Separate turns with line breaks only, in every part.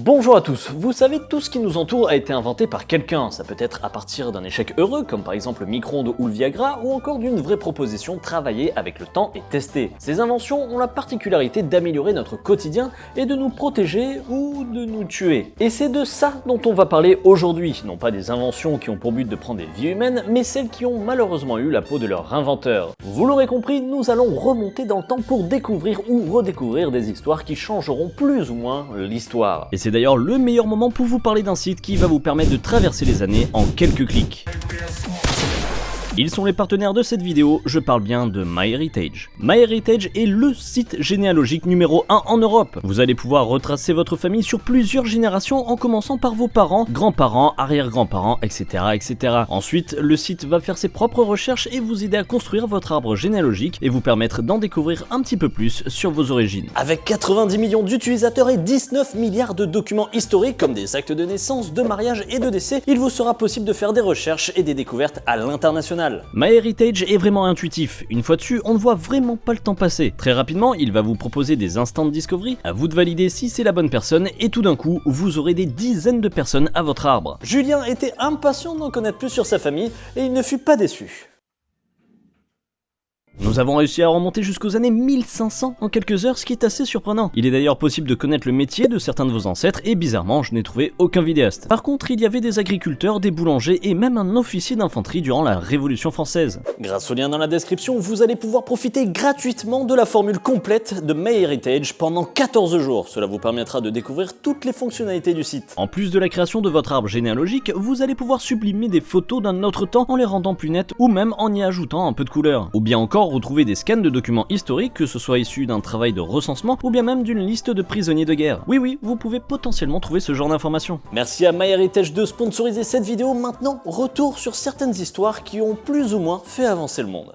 Bonjour à tous, vous savez, tout ce qui nous entoure a été inventé par quelqu'un. Ça peut être à partir d'un échec heureux, comme par exemple le micro-ondes ou le Viagra, ou encore d'une vraie proposition travaillée avec le temps et testée. Ces inventions ont la particularité d'améliorer notre quotidien et de nous protéger ou de nous tuer. Et c'est de ça dont on va parler aujourd'hui. Non pas des inventions qui ont pour but de prendre des vies humaines, mais celles qui ont malheureusement eu la peau de leur inventeur. Vous l'aurez compris, nous allons remonter dans le temps pour découvrir ou redécouvrir des histoires qui changeront plus ou moins l'histoire. Et c'est d'ailleurs le meilleur moment pour vous parler d'un site qui va vous permettre de traverser les années en quelques clics. Ils sont les partenaires de cette vidéo, je parle bien de MyHeritage. MyHeritage est le site généalogique numéro 1 en Europe. Vous allez pouvoir retracer votre famille sur plusieurs générations en commençant par vos parents, grands-parents, arrière-grands-parents, etc., etc. Ensuite, le site va faire ses propres recherches et vous aider à construire votre arbre généalogique et vous permettre d'en découvrir un petit peu plus sur vos origines. Avec 90 millions d'utilisateurs et 19 milliards de documents historiques comme des actes de naissance, de mariage et de décès, il vous sera possible de faire des recherches et des découvertes à l'international. MyHeritage est vraiment intuitif, une fois dessus, on ne voit vraiment pas le temps passer. Très rapidement, il va vous proposer des instants discovery, à vous de valider si c'est la bonne personne, et tout d'un coup, vous aurez des dizaines de personnes à votre arbre. Julien était impatient d'en connaître plus sur sa famille, et il ne fut pas déçu. Nous avons réussi à remonter jusqu'aux années 1500 en quelques heures, ce qui est assez surprenant. Il est d'ailleurs possible de connaître le métier de certains de vos ancêtres et bizarrement, je n'ai trouvé aucun vidéaste. Par contre, il y avait des agriculteurs, des boulangers et même un officier d'infanterie durant la Révolution française. Grâce au lien dans la description, vous allez pouvoir profiter gratuitement de la formule complète de MyHeritage pendant 14 jours. Cela vous permettra de découvrir toutes les fonctionnalités du site. En plus de la création de votre arbre généalogique, vous allez pouvoir sublimer des photos d'un autre temps en les rendant plus nettes ou même en y ajoutant un peu de couleur. Ou bien encore retrouver des scans de documents historiques, que ce soit issus d'un travail de recensement ou bien même d'une liste de prisonniers de guerre. Oui, vous pouvez potentiellement trouver ce genre d'informations. Merci à MyHeritage de sponsoriser cette vidéo. Maintenant, retour sur certaines histoires qui ont plus ou moins fait avancer le monde.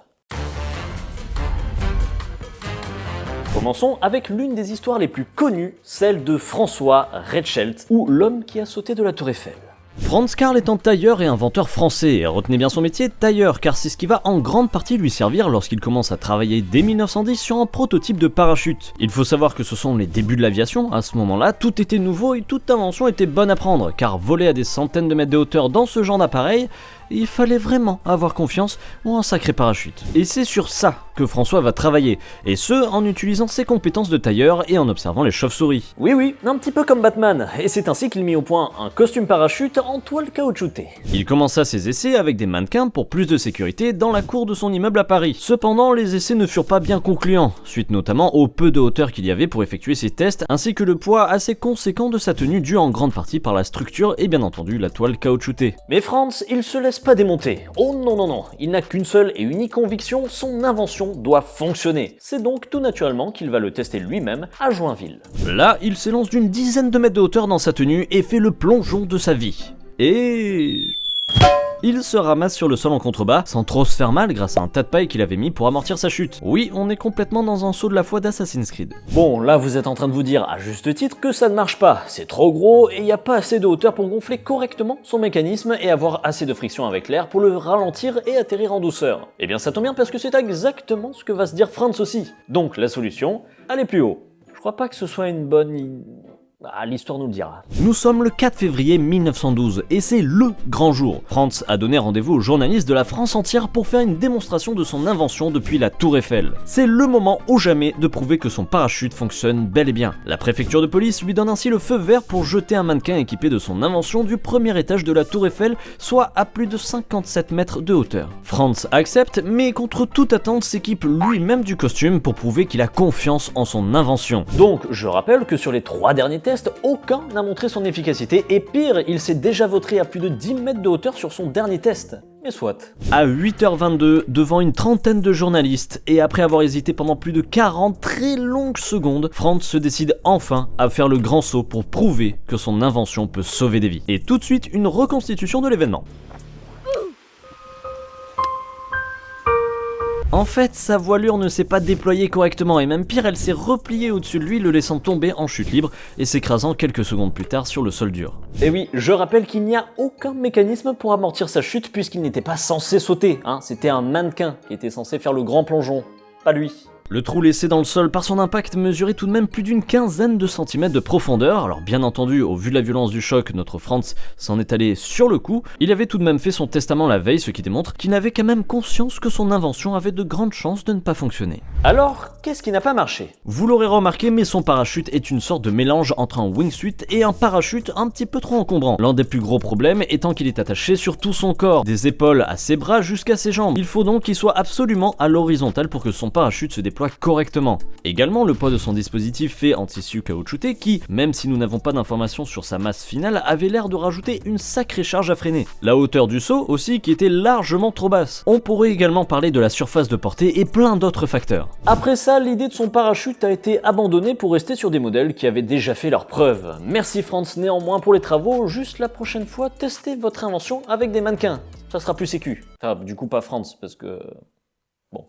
Commençons avec l'une des histoires les plus connues, celle de François Reichelt, ou l'homme qui a sauté de la Tour Eiffel. Franz Karl est un tailleur et inventeur français, et retenez bien son métier, tailleur, car c'est ce qui va en grande partie lui servir lorsqu'il commence à travailler dès 1910 sur un prototype de parachute. Il faut savoir que ce sont les débuts de l'aviation, à ce moment-là, tout était nouveau et toute invention était bonne à prendre, car voler à des centaines de mètres de hauteur dans ce genre d'appareil, il fallait vraiment avoir confiance ou un sacré parachute. Et c'est sur ça que François va travailler, et ce, en utilisant ses compétences de tailleur et en observant les chauves-souris. Oui, un petit peu comme Batman, et c'est ainsi qu'il mit au point un costume parachute en toile caoutchoutée. Il commença ses essais avec des mannequins pour plus de sécurité dans la cour de son immeuble à Paris. Cependant, les essais ne furent pas bien concluants, suite notamment au peu de hauteur qu'il y avait pour effectuer ces tests, ainsi que le poids assez conséquent de sa tenue dû en grande partie par la structure et bien entendu la toile caoutchoutée. Mais Franz, il se laisse pas démonter. Oh non, il n'a qu'une seule et unique conviction, son invention doit fonctionner. C'est donc tout naturellement qu'il va le tester lui-même à Joinville. Là, il s'élance d'une dizaine de mètres de hauteur dans sa tenue et fait le plongeon de sa vie. Et... il se ramasse sur le sol en contrebas, sans trop se faire mal grâce à un tas de paille qu'il avait mis pour amortir sa chute. Oui, on est complètement dans un saut de la foi d'Assassin's Creed. Bon, là vous êtes en train de vous dire, à juste titre, que ça ne marche pas. C'est trop gros et il n'y a pas assez de hauteur pour gonfler correctement son mécanisme et avoir assez de friction avec l'air pour le ralentir et atterrir en douceur. Eh bien ça tombe bien parce que c'est exactement ce que va se dire Franz aussi. Donc la solution, aller plus haut. Je crois pas que ce soit une bonne... Ah, l'histoire nous le dira. Nous sommes le 4 février 1912 et c'est LE grand jour. Franz a donné rendez-vous aux journalistes de la France entière pour faire une démonstration de son invention depuis la Tour Eiffel. C'est le moment ou jamais de prouver que son parachute fonctionne bel et bien. La préfecture de police lui donne ainsi le feu vert pour jeter un mannequin équipé de son invention du premier étage de la Tour Eiffel, soit à plus de 57 mètres de hauteur. Franz accepte, mais contre toute attente s'équipe lui-même du costume pour prouver qu'il a confiance en son invention. Donc, je rappelle que sur les 3 derniers tests, aucun n'a montré son efficacité et pire, il s'est déjà vautré à plus de 10 mètres de hauteur sur son dernier test. Mais soit. À 8h22, devant une trentaine de journalistes, et après avoir hésité pendant plus de 40 très longues secondes, Franz se décide enfin à faire le grand saut pour prouver que son invention peut sauver des vies. Et tout de suite, une reconstitution de l'événement. En fait, sa voilure ne s'est pas déployée correctement et même pire, elle s'est repliée au-dessus de lui, le laissant tomber en chute libre et s'écrasant quelques secondes plus tard sur le sol dur. Et oui, je rappelle qu'il n'y a aucun mécanisme pour amortir sa chute puisqu'il n'était pas censé sauter, hein. C'était un mannequin qui était censé faire le grand plongeon, pas lui. Le trou laissé dans le sol par son impact mesurait tout de même plus d'une quinzaine de centimètres de profondeur. Alors bien entendu, au vu de la violence du choc, notre Franz s'en est allé sur le coup. Il avait tout de même fait son testament la veille, ce qui démontre qu'il n'avait quand même conscience que son invention avait de grandes chances de ne pas fonctionner. Alors, qu'est-ce qui n'a pas marché? Vous l'aurez remarqué, mais son parachute est une sorte de mélange entre un wingsuit et un parachute un petit peu trop encombrant. L'un des plus gros problèmes étant qu'il est attaché sur tout son corps, des épaules à ses bras jusqu'à ses jambes. Il faut donc qu'il soit absolument à l'horizontale pour que son parachute se déploie correctement. Également, le poids de son dispositif fait en tissu caoutchouté qui, même si nous n'avons pas d'informations sur sa masse finale, avait l'air de rajouter une sacrée charge à freiner. La hauteur du saut aussi qui était largement trop basse. On pourrait également parler de la surface de portée et plein d'autres facteurs. Après ça, l'idée de son parachute a été abandonnée pour rester sur des modèles qui avaient déjà fait leurs preuves. Merci Franz néanmoins pour les travaux, juste la prochaine fois, testez votre invention avec des mannequins. Ça sera plus sécu. Enfin, du coup pas Franz, parce que... bon.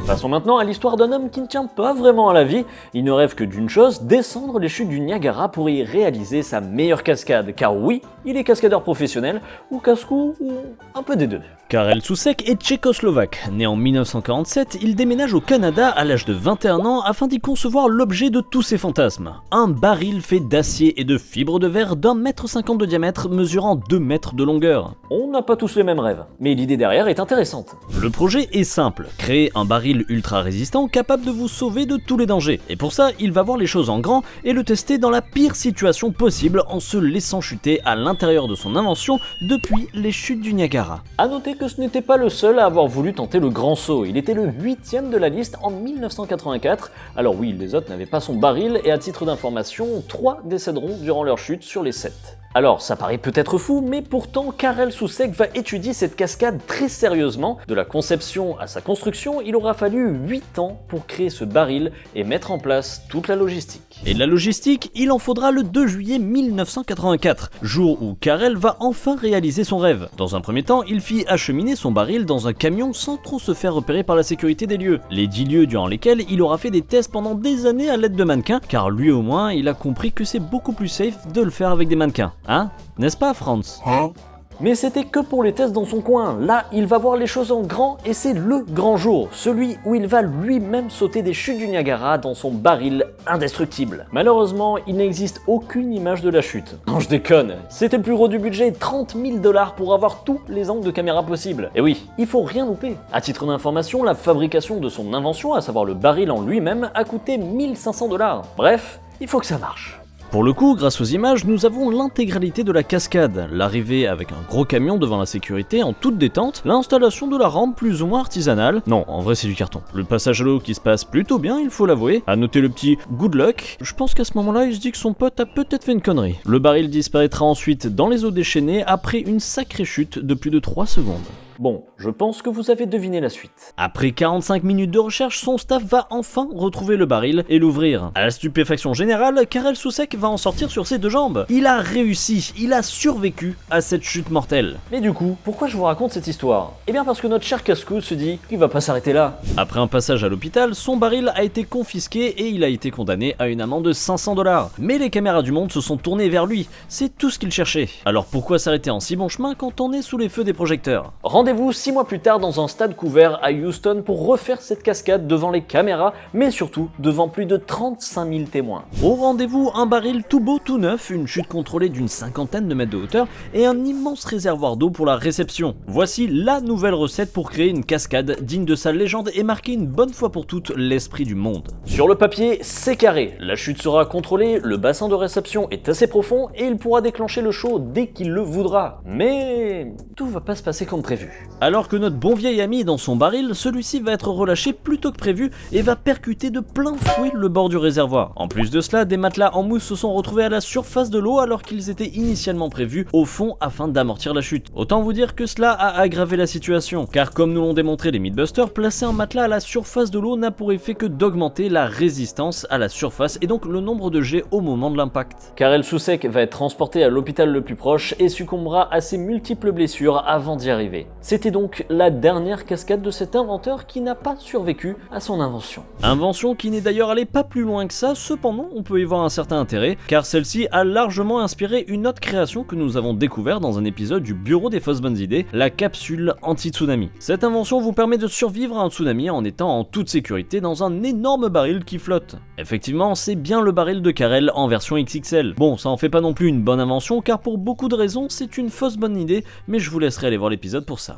Passons maintenant à l'histoire d'un homme qui ne tient pas vraiment à la vie. Il ne rêve que d'une chose, descendre les chutes du Niagara pour y réaliser sa meilleure cascade. Car oui, il est cascadeur professionnel, ou casse-cou, ou un peu des deux. Karel Soucek est tchécoslovaque. Né en 1947, il déménage au Canada à l'âge de 21 ans afin d'y concevoir l'objet de tous ses fantasmes. Un baril fait d'acier et de fibres de verre d'1,50 m de diamètre mesurant 2 mètres de longueur. On n'a pas tous les mêmes rêves, mais l'idée derrière est intéressante. Le projet est simple, créer un baril ultra résistant capable de vous sauver de tous les dangers. Et pour ça, il va voir les choses en grand et le tester dans la pire situation possible en se laissant chuter à l'intérieur de son invention depuis les chutes du Niagara. A noter que ce n'était pas le seul à avoir voulu tenter le grand saut, il était le 8e de la liste en 1984. Alors oui, les autres n'avaient pas son baril et à titre d'information, 3 décéderont durant leur chute sur les 7. Alors, ça paraît peut-être fou, mais pourtant, Karel Soucek va étudier cette cascade très sérieusement. De la conception à sa construction, il aura fallu 8 ans pour créer ce baril et mettre en place toute la logistique. Et de la logistique, il en faudra le 2 juillet 1984, jour où Karel va enfin réaliser son rêve. Dans un premier temps, il fit acheminer son baril dans un camion sans trop se faire repérer par la sécurité des lieux. Les 10 lieux durant lesquels il aura fait des tests pendant des années à l'aide de mannequins, car lui au moins, il a compris que c'est beaucoup plus safe de le faire avec des mannequins. Hein? N'est-ce pas, Franz? Mais c'était que pour les tests dans son coin. Là, il va voir les choses en grand et c'est le grand jour, celui où il va lui-même sauter des chutes du Niagara dans son baril indestructible. Malheureusement, il n'existe aucune image de la chute. Non, je déconne. C'était le plus gros du budget, 30 000 $ pour avoir tous les angles de caméra possibles. Et oui, il faut rien louper. À titre d'information, la fabrication de son invention, à savoir le baril en lui-même, a coûté 1 500 $. Bref, il faut que ça marche. Pour le coup, grâce aux images, nous avons l'intégralité de la cascade, l'arrivée avec un gros camion devant la sécurité en toute détente, l'installation de la rampe plus ou moins artisanale, non, en vrai c'est du carton, le passage à l'eau qui se passe plutôt bien, il faut l'avouer, à noter le petit good luck, je pense qu'à ce moment-là il se dit que son pote a peut-être fait une connerie. Le baril disparaîtra ensuite dans les eaux déchaînées après une sacrée chute de plus de 3 secondes. Bon, je pense que vous avez deviné la suite. Après 45 minutes de recherche, son staff va enfin retrouver le baril et l'ouvrir. À la stupéfaction générale, Karel Soucek va en sortir sur ses 2 jambes. Il a réussi, il a survécu à cette chute mortelle. Mais du coup, pourquoi je vous raconte cette histoire? Eh bien parce que notre cher casse-cou se dit qu'il va pas s'arrêter là. Après un passage à l'hôpital, son baril a été confisqué et il a été condamné à une amende de 500 $. Mais les caméras du monde se sont tournées vers lui, c'est tout ce qu'il cherchait. Alors pourquoi s'arrêter en si bon chemin quand on est sous les feux des projecteurs? Rendez-vous 6 mois plus tard dans un stade couvert à Houston pour refaire cette cascade devant les caméras, mais surtout devant plus de 35 000 témoins. Au rendez-vous, un baril tout beau tout neuf, une chute contrôlée d'une 50aine de mètres de hauteur et un immense réservoir d'eau pour la réception. Voici la nouvelle recette pour créer une cascade digne de sa légende et marquer une bonne fois pour toutes l'esprit du monde. Sur le papier, c'est carré, la chute sera contrôlée, le bassin de réception est assez profond et il pourra déclencher le show dès qu'il le voudra. Mais tout va pas se passer comme prévu. Alors que notre bon vieil ami est dans son baril, celui-ci va être relâché plus tôt que prévu et va percuter de plein fouet le bord du réservoir. En plus de cela, des matelas en mousse se sont retrouvés à la surface de l'eau alors qu'ils étaient initialement prévus au fond afin d'amortir la chute. Autant vous dire que cela a aggravé la situation, car comme nous l'ont démontré les Mythbusters, placer un matelas à la surface de l'eau n'a pour effet que d'augmenter la résistance à la surface et donc le nombre de jets au moment de l'impact. Karel Soucek va être transporté à l'hôpital le plus proche et succombera à ses multiples blessures avant d'y arriver. C'était donc la dernière cascade de cet inventeur qui n'a pas survécu à son invention. Invention qui n'est d'ailleurs allée pas plus loin que ça, cependant on peut y voir un certain intérêt, car celle-ci a largement inspiré une autre création que nous avons découvert dans un épisode du Bureau des fausses bonnes idées, la capsule anti-tsunami. Cette invention vous permet de survivre à un tsunami en étant en toute sécurité dans un énorme baril qui flotte. Effectivement, c'est bien le baril de Carrel en version XXL. Bon, ça en fait pas non plus une bonne invention, car pour beaucoup de raisons, c'est une fausse bonne idée, mais je vous laisserai aller voir l'épisode pour ça.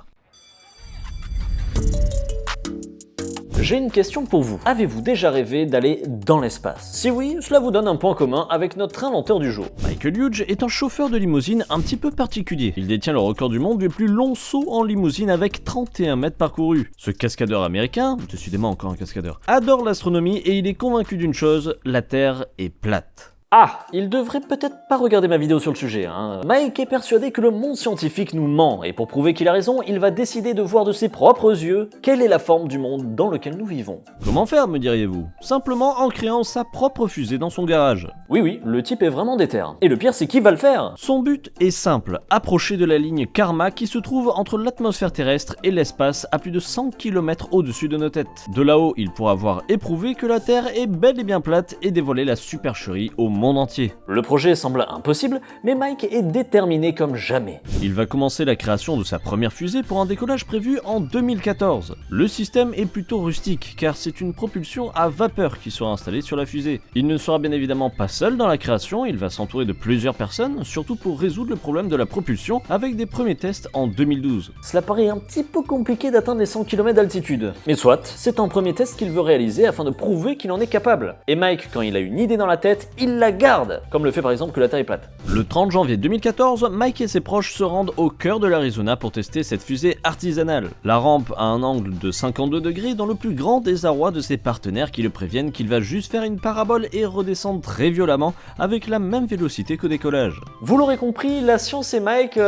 J'ai une question pour vous. Avez-vous déjà rêvé d'aller dans l'espace? Si oui, cela vous donne un point commun avec notre inventeur du jour. Michael Hughes est un chauffeur de limousine un petit peu particulier. Il détient le record du monde du plus long saut en limousine avec 31 mètres parcourus. Ce cascadeur américain, décidément encore un cascadeur, adore l'astronomie et il est convaincu d'une chose, la Terre est plate. Ah, il devrait peut-être pas regarder ma vidéo sur le sujet, hein. Mike est persuadé que le monde scientifique nous ment, et pour prouver qu'il a raison, il va décider de voir de ses propres yeux quelle est la forme du monde dans lequel nous vivons. Comment faire, me diriez-vous? Simplement en créant sa propre fusée dans son garage. Oui, le type est vraiment déter. Et le pire, c'est qui va le faire? Son but est simple, approcher de la ligne Karma qui se trouve entre l'atmosphère terrestre et l'espace à plus de 100 km au-dessus de nos têtes. De là-haut, il pourra avoir éprouvé que la Terre est bel et bien plate et dévoiler la supercherie au monde entier. Le projet semble impossible, mais Mike est déterminé comme jamais. Il va commencer la création de sa première fusée pour un décollage prévu en 2014. Le système est plutôt rustique, car c'est une propulsion à vapeur qui sera installée sur la fusée. Il ne sera bien évidemment pas seul dans la création, il va s'entourer de plusieurs personnes, surtout pour résoudre le problème de la propulsion, avec des premiers tests en 2012. Cela paraît un petit peu compliqué d'atteindre les 100 km d'altitude. Mais soit, c'est un premier test qu'il veut réaliser afin de prouver qu'il en est capable. Et Mike, quand il a une idée dans la tête, il la garde, comme le fait par exemple que la Terre est plate. Le 30 janvier 2014, Mike et ses proches se rendent au cœur de l'Arizona pour tester cette fusée artisanale. La rampe a un angle de 52 degrés dans le plus grand désarroi de ses partenaires qui le préviennent qu'il va juste faire une parabole et redescendre très violemment avec la même vélocité qu'au décollage. Vous l'aurez compris, la science et Mike,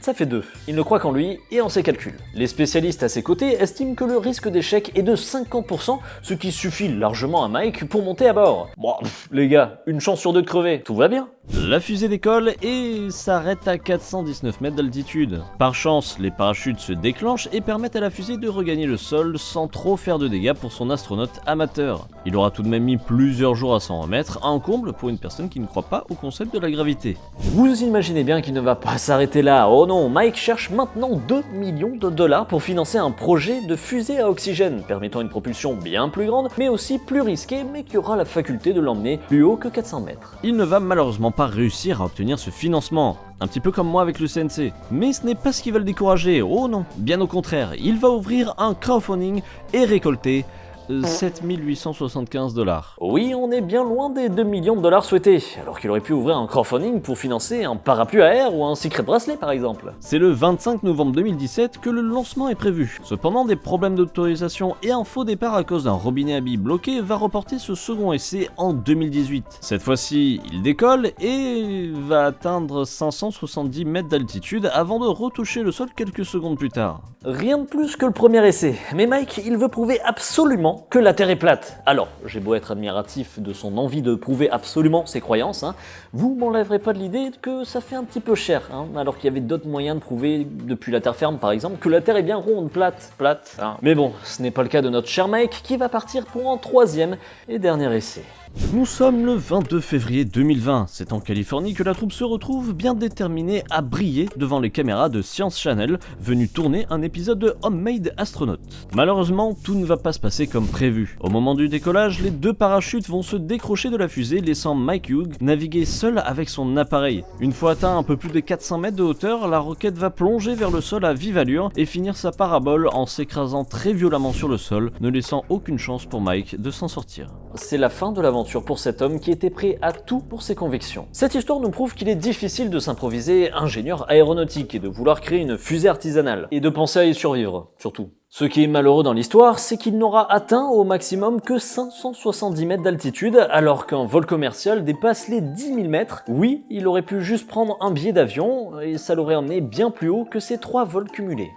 ça fait deux. Il ne croit qu'en lui et en ses calculs. Les spécialistes à ses côtés estiment que le risque d'échec est de 50%, ce qui suffit largement à Mike pour monter à bord. Bon, les gars, une chance sur deux de crever, tout va bien. La fusée décolle et s'arrête à 419 mètres d'altitude. Par chance, les parachutes se déclenchent et permettent à la fusée de regagner le sol sans trop faire de dégâts pour son astronaute amateur. Il aura tout de même mis plusieurs jours à s'en remettre, un comble pour une personne qui ne croit pas au concept de la gravité. Vous imaginez bien qu'il ne va pas s'arrêter là. Oh non, Mike cherche maintenant 2 millions de dollars pour financer un projet de fusée à oxygène, permettant une propulsion bien plus grande, mais aussi plus risquée, mais qui aura la faculté de l'emmener plus haut que 400 mètres. Il ne va malheureusement pas réussir à obtenir ce financement, un petit peu comme moi avec le CNC. Mais ce n'est pas ce qui va le décourager, oh non, bien au contraire, il va ouvrir un crowdfunding et récolter 7 875 $. Oui, on est bien loin des 2 millions de dollars souhaités, alors qu'il aurait pu ouvrir un crowdfunding pour financer un parapluie à air ou un secret bracelet par exemple. C'est le 25 novembre 2017 que le lancement est prévu. Cependant, des problèmes d'autorisation et un faux départ à cause d'un robinet à billes bloqué va reporter ce second essai en 2018. Cette fois-ci, il décolle et va atteindre 570 mètres d'altitude avant de retoucher le sol quelques secondes plus tard. Rien de plus que le premier essai, mais Mike, il veut prouver absolument que la Terre est plate. Alors, j'ai beau être admiratif de son envie de prouver absolument ses croyances, vous m'enlèverez pas de l'idée que ça fait un petit peu cher, alors qu'il y avait d'autres moyens de prouver, depuis la terre ferme par exemple, que la Terre est bien ronde, plate. Mais bon, ce n'est pas le cas de notre cher Mike qui va partir pour un troisième et dernier essai. Nous sommes le 22 février 2020, c'est en Californie que la troupe se retrouve bien déterminée à briller devant les caméras de Science Channel, venue tourner un épisode de Homemade Astronaut. Malheureusement, tout ne va pas se passer comme prévu. Au moment du décollage, les deux parachutes vont se décrocher de la fusée, laissant Mike Hughes naviguer seul avec son appareil. Une fois atteint un peu plus de 400 mètres de hauteur, la roquette va plonger vers le sol à vive allure et finir sa parabole en s'écrasant très violemment sur le sol, ne laissant aucune chance pour Mike de s'en sortir. C'est la fin de l'aventure pour cet homme qui était prêt à tout pour ses convictions. Cette histoire nous prouve qu'il est difficile de s'improviser ingénieur aéronautique et de vouloir créer une fusée artisanale, et de penser à y survivre, surtout. Ce qui est malheureux dans l'histoire, c'est qu'il n'aura atteint au maximum que 570 mètres d'altitude, alors qu'un vol commercial dépasse les 10 000 mètres. Oui, il aurait pu juste prendre un billet d'avion, et ça l'aurait emmené bien plus haut que ces 3 vols cumulés.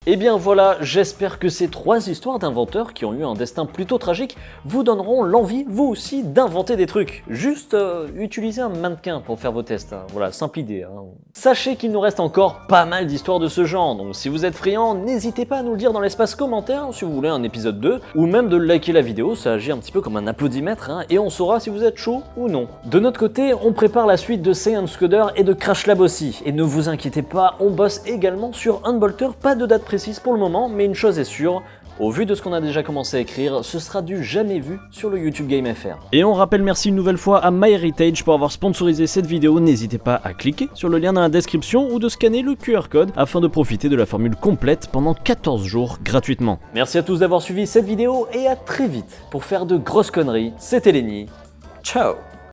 Et bien voilà, j'espère que ces 3 histoires d'inventeurs qui ont eu un destin plutôt tragique vous donneront l'envie, vous aussi, d'inventer des trucs. Juste utilisez un mannequin pour faire vos tests, hein. Voilà, simple idée. Hein. Sachez qu'il nous reste encore pas mal d'histoires de ce genre, donc si vous êtes friand, n'hésitez pas à nous le dire dans l'espace commentaire si vous voulez un épisode 2, ou même de liker la vidéo, ça agit un petit peu comme un applaudimètre, hein, et on saura si vous êtes chaud ou non. De notre côté, on prépare la suite de Science Coder et de Crash Lab aussi, et ne vous inquiétez pas, on bosse également sur Unbolter, pas de date précise pour le moment, mais une chose est sûre, au vu de ce qu'on a déjà commencé à écrire, ce sera du jamais vu sur le YouTube Game FR. Et on rappelle merci une nouvelle fois à MyHeritage pour avoir sponsorisé cette vidéo, n'hésitez pas à cliquer sur le lien dans la description ou de scanner le QR code afin de profiter de la formule complète pendant 14 jours gratuitement. Merci à tous d'avoir suivi cette vidéo et à très vite pour faire de grosses conneries, c'était Lenny, ciao.